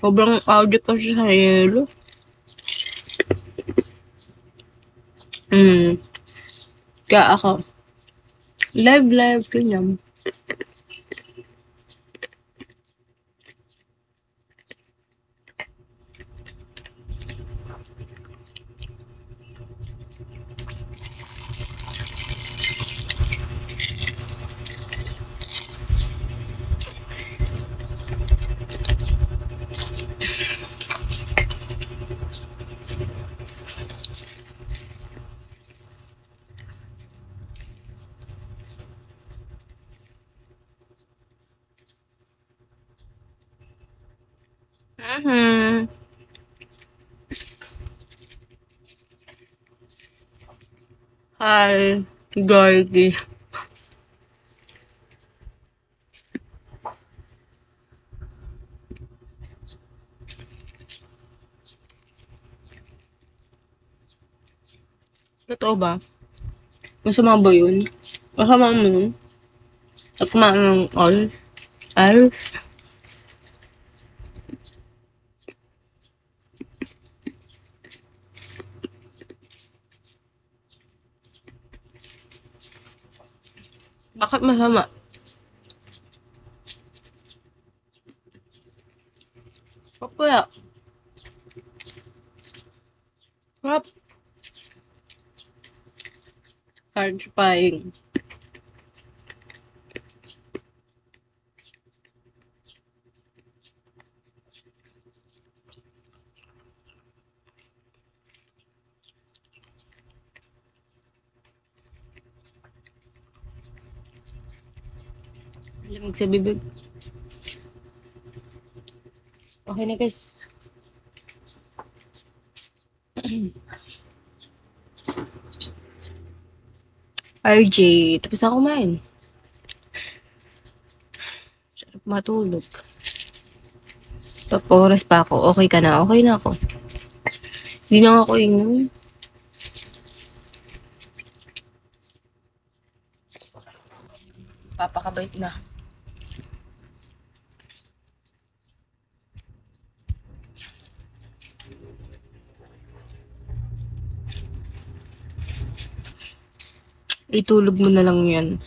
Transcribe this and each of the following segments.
Sobrang audit kasi sa yelo. Kaya ako, live, ganyan. Hi, Gorgie. Totoo ba? Masama ba yun? Masama mo nun? At kumain ng all? Ay? Bakit masama? Papaya. Crap. Satisfying. Lamig sa bibig. Okay na guys. RJ, tapos ako kumain. Sarap matulog. Oras pa ako. Okay ka na? Okay na ako. Hindi na ako inom. Papakabait na. Itulog mo na lang yan.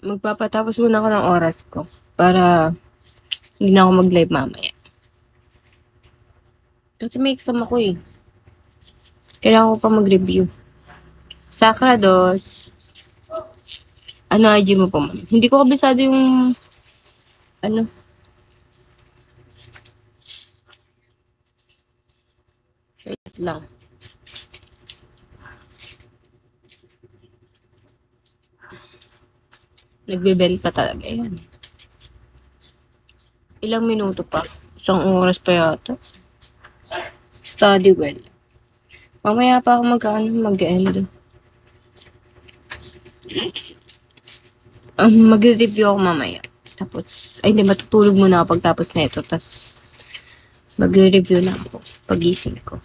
Magpapatapos muna ako ng oras ko para hindi na ako mag-live mamaya. Kasi may exam ako eh. Kailangan ko pa mag-review. Sakra dos. Ano IG mo pa, ma'am? Hindi ko kabisado yung ano. Wait lang. Nagbe-bend pa talaga yan. Ilang minuto pa? 1 oras pa yata. Study well. Mamaya pa ako mag-end. Mag-review ako mamaya. Tapos, ay hindi, matutulog muna ako pagtapos na ito. Tapos, mag-review na ako pagising ko.